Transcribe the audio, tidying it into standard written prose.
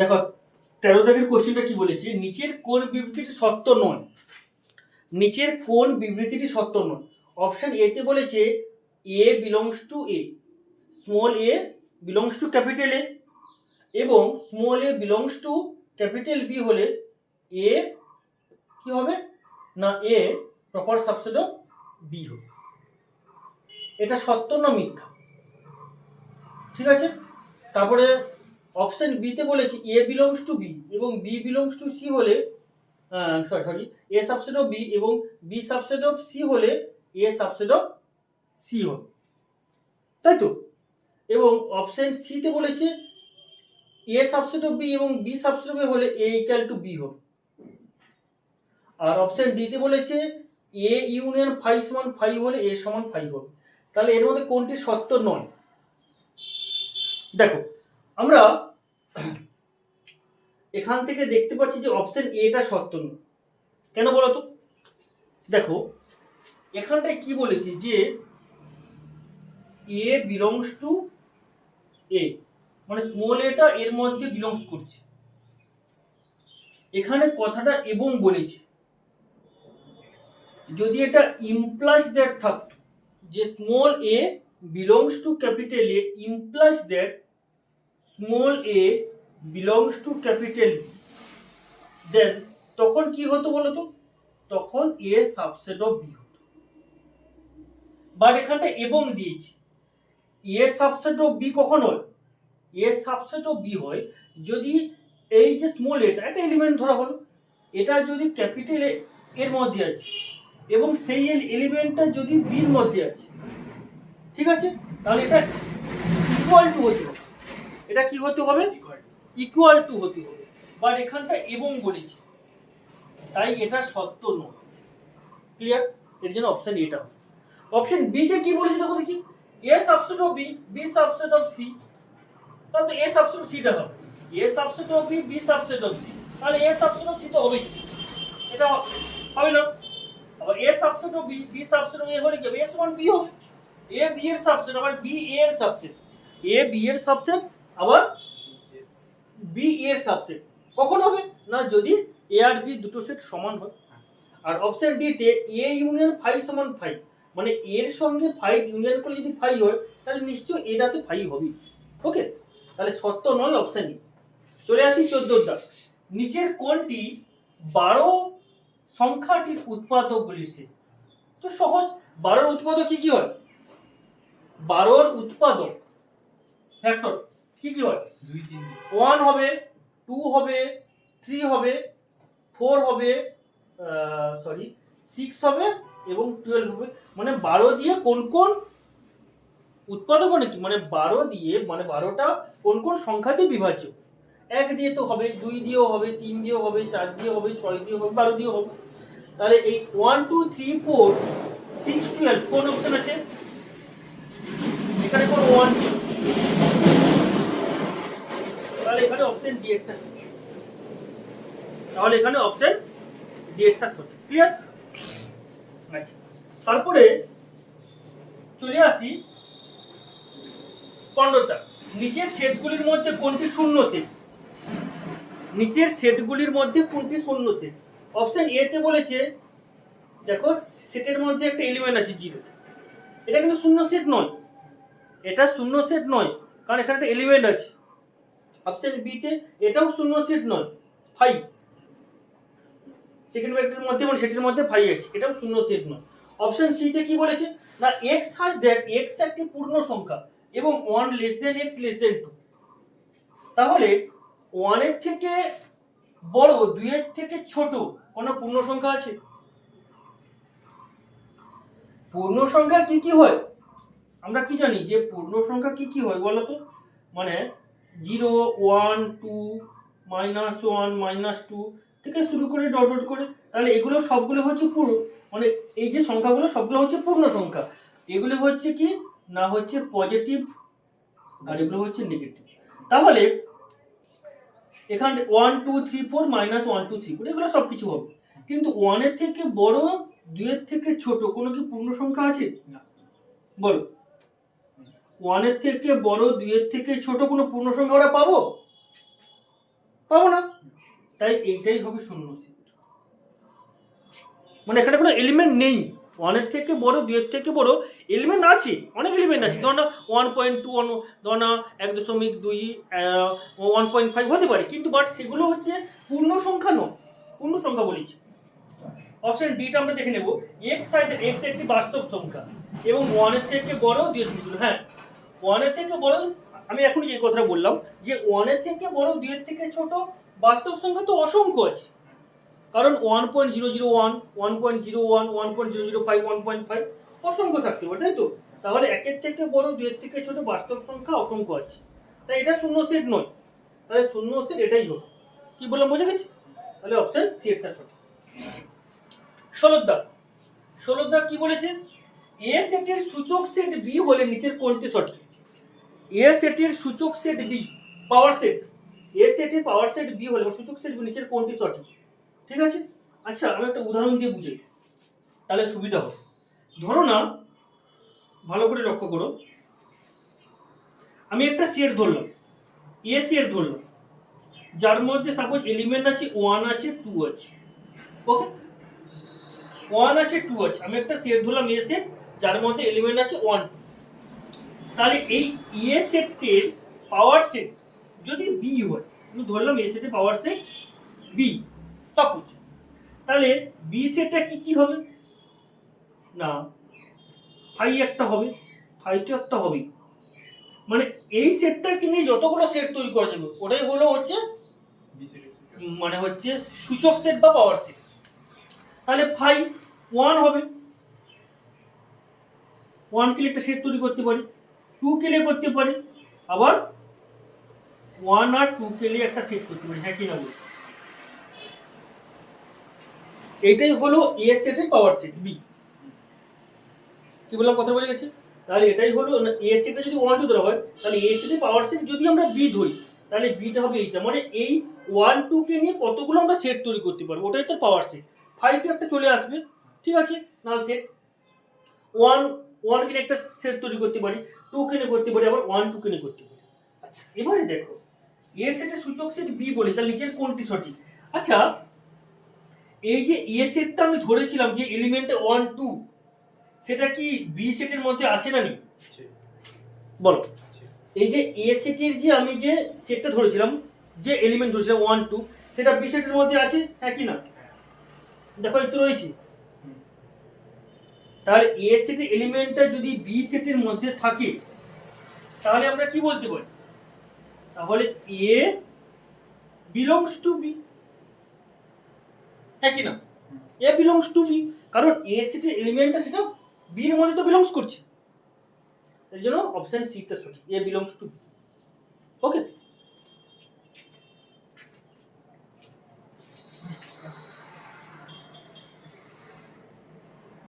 দেখো 13 দাগের কোশ্চেনটা কি বলেছে, নিচের কোন বিবৃতিটি সত্য নয়, নিচের কোন বিবৃতিটি সত্য নয়। অপশন এ তে বলেছে এ belongs to A, small a belongs to capital A, এবং small a belongs to capital B হলে এ কি হবে না A proper subset of B হবে। এটা সত্য না মিথ্যা? ঠিক আছে, তারপরে অপশন বি তে বলেছে এ বিলংস টু বি এবং বি বিলংস টু সি হলে sorry A subset of B এবং বি সাবসেট অফ সি হলে এ সাবসেট অফ সি হবে, তাই তো। এবং অপশন সি তে বলেছে এ সাবসেট অফ বি এবং বি সাবসেট অফ এ হলে এ ইকুয়াল টু বি হবে। আর অপশন ডি তে বলেছে এ ইউনিয়ন ফাই সমান ফাই হলে এ সমান ফাই হবে। তাহলে এর মধ্যে কোনটি সত্য নয়? দেখো আমরা এখান থেকে দেখতে পাচ্ছি যে অপশন এটা সত্য নয়। কেন বলো তো? দেখো এখানটায় কি বলেছে যে এ বিলংস টু এ, মানে স্মল এটা এর মধ্যে বিলংস করছে। এখানে কথাটা এবং বলেছে, যদি এটা ইমপ্লাইজ দ্যাট থাকতো যে small a belongs to capital A implies that small a belongs to capital then তখন কি হতো বলতো? তখন এ সাবসেট অফ বি হতো। বাট এখানটা এবং দিয়েছি, এ সাবসেট অফ বি কখন হয়? এ সাবসেট অফ বি হয় যদি এই যে স্মল এটা একটা এলিমেন্ট ধরা হলো, এটা যদি ক্যাপিটাল এর মধ্যে আছে এবং সেই এলিমেন্টটা যদি বির মধ্যে আছে, ঠিক আছে, তাহলে এটা ইকুয়াল টু হতে হবে। এটা কি হতে হবে? ইকুয়াল টু হতে হবে। বাট এখানটা এবং বলেছি, তাই এটা সত্য নয়। ক্লিয়ার? এর জন্য অপশন এটা হবে। অপশন বি তে কি বলেছে দেখো দেখি, A subset of B B subset of C, তাহলে তো এ সাবসেট অফ সিটা হবে A subset of B B subset of C, তাহলে এ সাবসেট অফ সি তো হবেই, এটা হবে না? আবার A subset of B B subset of A হলে কি হবে? এ সমান বি হবে। এ বি এর সাবসেট আবার বি এ এর সাবসেট, এ বি এর সাবসেট আবার বি এর সাবসেট কখন হবে না যদি এ আর বি দুটো সেট সমান হয়। আর অপশন ডি তে এ ইউনিয়ন ফাই সমান ফাই, মানে এর সঙ্গে ফাই ইউনিয়ন করলে যদি ফাই হয় তাহলে নিশ্চয় এটাতে ফাই হবে। ওকে, তাহলে সত্য নয় অপশন ডি। চলে আসি 14টা, নিচের কোনটি 12 সংখ্যাটির উৎপাদক বলেছে? তো সহজ, 12 উৎপাদক কি কি হয়? 12 উৎপাদক ফ্যাক্টর কি কি হয়? 1 হবে, 2 হবে, 3 হবে, 4 হবে, সরি 6 হবে এবং 12 হবে। মানে 12 দিয়ে কোন কোন উৎপাদক, মানে কি মানে 12 দিয়ে মানে 12টা কোন কোন সংখ্যাতে বিভাজ্য। 1 দিয়ে তো হবে, 2 দিয়েও হবে, 3 দিয়েও হবে, 4 দিয়েও হবে, 6 দিয়েও হবে, 12 দিয়েও হবে। তাহলে এই 1 2 3 4 6 12 কোন অপশন আছে? এখানে কোনো 1 নেই, তাহলে এখানে অপশন ডি একটা সঠিক। তাহলে এখানে অপশন ডি একটা সঠিক। ক্লিয়ার? আচ্ছা, তারপরে চলে আসি 15টা, নিচের সেটগুলির মধ্যে কোনটি শূন্য সেট? নিচের সেটগুলির মধ্যে কোনটি শূন্য সেট? অপশন এ তে বলেছে দেখো সেটের মধ্যে একটা এলিমেন্ট আছে 0, এটা কিন্তু শূন্য সেট নয়, এটা শূন্য সেট নয় কারণ এখানে একটা এলিমেন্ট আছে। অপশন বি তে এটাও শূন্য সেট নয়, 5 সেকেন্ড ভেক্টরের মধ্যে মানে সেটের মধ্যে 5 আছে, এটাও শূন্য সেট নয়। অপশন সি তে কি বলেছে না x has that x একটি পূর্ণ সংখ্যা এবং 1 less than x less than 2, তাহলে 1 এর থেকে বড় 2 এর থেকে ছোট কোন পূর্ণ সংখ্যা আছে? পূর্ণ সংখ্যা কি কি হয় আমরা কি জানি যে পূর্ণ সংখ্যা কি কি হয় বলো তো? মানে 0 1 2 -1 -2 থেকে শুরু করে ডট ডট করে, তাহলে এগুলো সবগুলো হচ্ছে পূর্ণ, মানে এই যে সংখ্যাগুলো সবগুলো হচ্ছে পূর্ণ সংখ্যা। এগুলো হচ্ছে কি না হচ্ছে পজিটিভ আর এগুলো হচ্ছে নেগেটিভ। তাহলে এখানে 1 2 3 4 -1 2 3 4 এগুলো সব কিছু হবে, কিন্তু 1 এর থেকে বড় 2 এর থেকে ছোট কোনো কি পূর্ণ সংখ্যা আছে? না, বলো 1 এর থেকে বড় 2 এর থেকে ছোট কোনো পূর্ণ সংখ্যা আমরা পাবো? পাবো না, তাই এইটাই হবে শূন্য সেট। মানে এখানে কোনো এলিমেন্ট নেই, 1 এর থেকে বড় 2 এর থেকে বড় এলিমেন্ট আছে, অনেক এলিমেন্ট আছে, ধর না 1.2, ধর না 1.2, 1.5 হতে পারে, কিন্তু বাট সেগুলো হচ্ছে পূর্ণ সংখ্যা নয়, পূর্ণ সংখ্যা বলেছি। অপশন ডিটা আমরা দেখে নেব, এক্স একটি বাস্তব সংখ্যা এবং 1 এর থেকে বড় 2 এর থেকে ছোট। হ্যাঁ, 1 এর থেকে বড়, আমি এখন যে কথাটা বললাম যে 1 এর থেকে বড় 2 এর থেকে ছোট বাস্তব সংখ্যা তো অসংখ্য আছে, কারণ 1.001, 1.01, 1.005, 1.5 অসংখ্য থাকতে পারে, তাই তো? তাহলে 1 এর থেকে বড় 2 এর থেকে ছোট বাস্তব সংখ্যা অসংখ্য আছে, তাই এটা শূন্য সেট নয়, তাহলে শূন্য সেট এটাই হবে। কি বললাম বোঝা গেছে? তাহলে অপশন সি একটা সঠিক। 16 দাগ কি বলেছে? এ সেটের সূচক সেট বি হলে নিচের কোনটি সঠিক? এ সেটের সূচক সেট বি, পাওয়ার সেট, এ সেটের পাওয়ার সেট বি হলে সূচক সেট বি নিচের কোনটি সঠিক? ঠিক আছে, আচ্ছা আমি একটা উদাহরণ দিয়ে বুঝাই তাহলে সুবিধা হবে। ধরো না, ভালো করে লক্ষ্য করো, আমি একটা সেট ধরলাম, এ সেট ধরলাম, যার মধ্যে সাপোজ এলিমেন্ট আছে 1 আছে 2 আছে, ওকে, 1 আছে 2 আছে, আমি একটা সেট ধরলাম এ সেট যার মধ্যে এলিমেন্ট আছে 1, তাহলে এই এ সেটের পাওয়ার সেট যদি বি হয়, আমি ধরলাম এ সেটের পাওয়ার সেট বি সাপোজ, তাহলে বি সেটটা কি কি হবে? না, ফাই একটা হবে, ফাই তো একটা হবে, মানে এই সেটটাকে নিয়ে যতগুলো সেট তৈরি করা যাবে ওটাই হলো হচ্ছে মানে হচ্ছে সূচক সেট বা পাওয়ার সেট। তাহলে ফাই 1 হবে, 1 কে একটা সেট তৈরি করতে পারি, 2 কে করতে পারি, আবার 1 আর 2 কে একটা সেট করতে পারি, হ্যাঁ কি না বলি? এইটাই হলো এ সেটের পাওয়ার সেট বি। কি বললাম, কথা বলে গেছে? তাহলে এটাই হলো এ সেটে যদি 1 2 ধরা হয়, তাহলে এ সেটের পাওয়ার সেট যদি আমরা বি ধরি, তাহলে বিটা হবে এইটা, মানে এই 1 2 কে নিয়ে কতগুলো আমরা সেট তৈরি করতে পারবো, ওটাই তো পাওয়ার সেট। 5 একটা চলে আসবে, ঠিক আছে, নাল সেট 1 1 কে একটা সেট তৈরি করতে পারি, 2 কে করতে পারি, আবার 1 2 কে করতে পারি। আচ্ছা এবারে দেখো, এ সেটের সূচক সেট বি বলে, তাহলে নিচের কোনটি সঠিক? আচ্ছা, এই যে এ সেটটা আমি ধরেছিলাম যে এলিমেন্টে 1 2, সেটা কি বি সেটের মধ্যে আছে না নেই? বলো, এই যে এ সেটের যে আমি যে সেটটা ধরেছিলাম, যে এলিমেন্ট ধরেছিলাম 1 2, সেটা বি সেটের মধ্যে আছে, হ্যাঁ কি না? দেখো এই তো রয়েছে। তাহলে এ সেটের এলিমেন্টটা যদি বি সেটের মধ্যে থাকে, তাহলে আমরা কি বলতে পারি? তাহলে এ বিলংস টু বি, হ্যাঁ কি না? এ বিলংস টু বি, কারণ এ সেটের এলিমেন্টটা সেটা বি এর মধ্যে তো বিলংস করছে, এর জন্য অপশন সি টা সঠিক, এ বিলংস টু বি। ওকে।